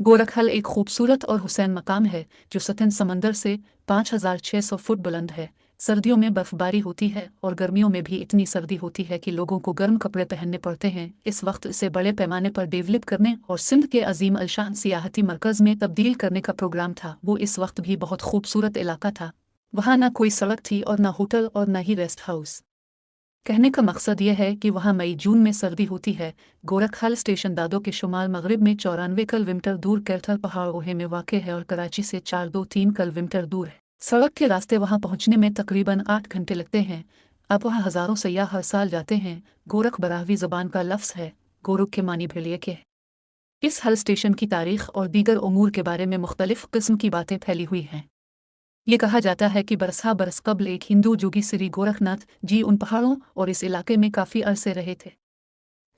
गोरखहल एक खूबसूरत और हुसैन मकाम है जो सतन समंदर से 5,600 फुट बुलंद है। सर्दियों में बर्फबारी होती है और गर्मियों में भी इतनी सर्दी होती है कि लोगों को गर्म कपड़े पहनने पड़ते हैं। इस वक्त इसे बड़े पैमाने पर डेवलप करने और सिंध के अजीम अलशान सियाहती मरकज़ में तब्दील करने का प्रोग्राम था। वो इस वक्त भी बहुत खूबसूरत इलाका था। वहाँ न कोई सड़क थी और न होटल और न ही रेस्ट हाउस। कहने का मकसद यह है कि वहाँ मई जून में सर्दी होती है। गोरखहल स्टेशन दादो के शुमाल मगरिब में 94 किलोमीटर दूर कैरथल पहाड़ों में वाक़ है और कराची से 423 किलोमीटर दूर है। सड़क के रास्ते वहाँ पहुँचने में तकरीबन 8 घंटे लगते हैं। अब वहाँ हज़ारों सयाह हर साल जाते हैं। गोरख बराहवी ज़बान का लफ्ज़ है। गोरख के मानी भेड़िए के। इस हल स्टेशन की तारीख़ और दीगर उमूर के बारे में मुख्तलिफ़ किस्म की बातें फैली हुई हैं। ये कहा जाता है कि बरसा बरस कबल एक हिंदू जोगी श्री गोरखनाथ जी उन पहाड़ों और इस इलाके में काफ़ी अरसे रहे थे।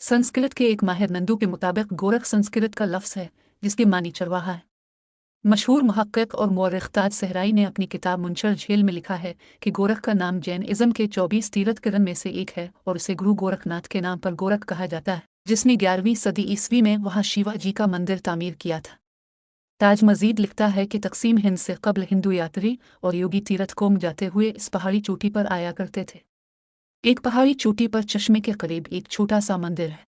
संस्कृत के एक माहिर नंदू के मुताबिक गोरख संस्कृत का लफ्ज़ है जिसके मानी चरवाहा है। मशहूर मुहक्किक और मौरख़ ताज सहराई ने अपनी किताब मुंशर झेल में लिखा है कि गोरख का नाम जैन इज़्म के 24 तीर्थंकरण में से एक है और उसे गुरु गोरखनाथ के नाम पर गोरख कहा जाता है, जिसने 11वीं सदी ईस्वी में वहाँ शिवा जी का मंदिर तामीर किया था। ताज मजीद लिखता है कि तकसीम हिंद से कबल हिंदू यात्री और योगी तीर्थ कोम जाते हुए इस पहाड़ी चोटी पर आया करते थे। एक पहाड़ी चोटी पर चश्मे के करीब एक छोटा सा मंदिर है।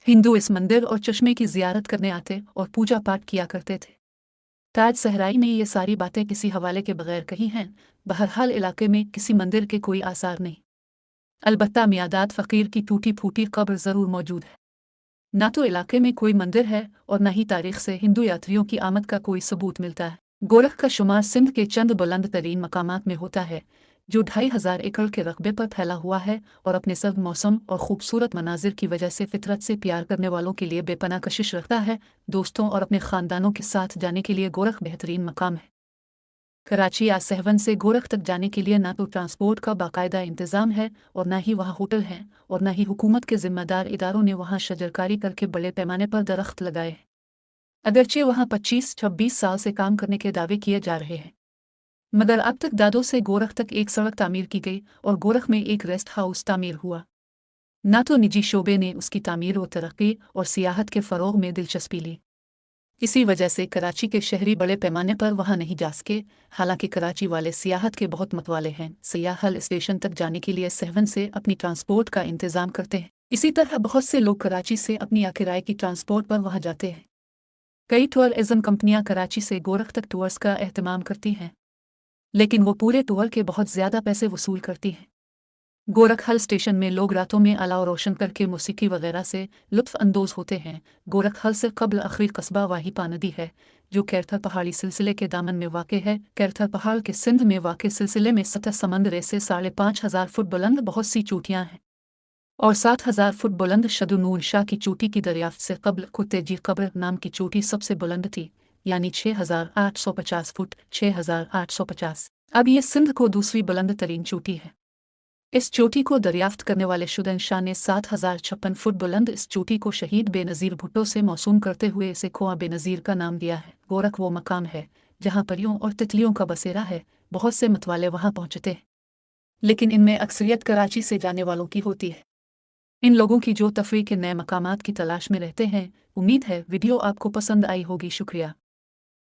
हिंदू इस मंदिर और चश्मे की जियारत करने आते और पूजा पाठ किया करते थे। ताज सहराई ने ये सारी बातें किसी हवाले के बगैर कही हैं। बहरहाल इलाके में किसी मंदिर के कोई आसार नहीं। अलबत्ता मियादाद फ़कीर की टूटी फूटी कब्र ज़रूर मौजूद है। न तो इलाके में कोई मंदिर है और न ही तारीख से हिंदू यात्रियों की आमद का कोई सबूत मिलता है। गोरख का शुमार सिंध के चंद बुलंद तरीन मकामात में होता है जो 2,500 एकड़ के रकबे पर फैला हुआ है और अपने सर्द मौसम और खूबसूरत मनाजिर की वजह से फितरत से प्यार करने वालों के लिए बेपनाह कशिश रखता है। दोस्तों और अपने ख़ानदानों के साथ जाने के लिए गोरख बेहतरीन मकाम है। कराची या सहवन से गोरख तक जाने के लिए न तो ट्रांसपोर्ट का बाकायदा इंतज़ाम है और न ही वहाँ होटल हैं और न ही हुकूमत के ज़िम्मेदार इदारों ने वहाँ शजरकारी करके बड़े पैमाने पर दरख्त लगाए हैं। अगरचे वहाँ 25-26 साल से काम करने के दावे किए जा रहे हैं, मगर अब तक दादो से गोरख तक एक सड़क तामीर की गई और गोरख में एक रेस्ट हाउस तामीर हुआ। न तो निजी शोबे ने उसकी तामीर और तरक्की और सियाहत के फ़रोग़ में दिलचस्पी ली। इसी वजह से कराची के शहरी बड़े पैमाने पर वहाँ नहीं जा सके। हालांकि कराची वाले सियाहत के बहुत मतवाले हैं। सयाहल स्टेशन तक जाने के लिए सहवन से अपनी ट्रांसपोर्ट का इंतज़ाम करते हैं। इसी तरह बहुत से लोग कराची से अपनी या किराए की ट्रांसपोर्ट पर वहाँ जाते हैं। कई टूरिज़्म कंपनियां कराची से गोरख तक टूर्स का एहतमाम करती हैं, लेकिन वो पूरे टूर के बहुत ज़्यादा पैसे वसूल करती हैं। गोरखहल स्टेशन में लोग रातों में अलाव रोशन करके मौसीकी वगैरह से लुत्फ़ अंदोज़ होते हैं। गोरखहल से कबल आखिरी कस्बा वाहिपा नदी है जो कैरथल पहाड़ी सिलसिले के दामन में वाक़ है। कैरथल पहाड़ के सिंध में वाक़ सिलसिले में सतह समंदर से 5,500 फुट बुलंद बहुत सी चोटियाँ हैं और 7,000 फुट बुलंद शदुनूर शाह की चोटी की दरियाफ्त से कबल कुत्तेजी कब्र नाम की चोटी सबसे बुलंद थी, यानी 6,850 फुट 6,850। अब ये सिंध को दूसरी बुलंद तरीन चोटी है। इस चोटी को दरियाफ्त करने वाले शुदन शाह ने 7,056 फुट बुलंद इस चोटी को शहीद बेनज़ीर भुट्टो से मौसूम करते हुए इसे खोआ बेनज़ीर का नाम दिया है। गोरख वो मकाम है जहाँ परियों और तितलियों का बसेरा है। बहुत से मतवाले वहाँ पहुँचते हैं, लेकिन इनमें अक्सरियत कराची से जाने वालों की होती है। इन लोगों की जो तफरीह के नए मकामात की तलाश में रहते हैं। उम्मीद है वीडियो आपको पसंद आई होगी। शुक्रिया।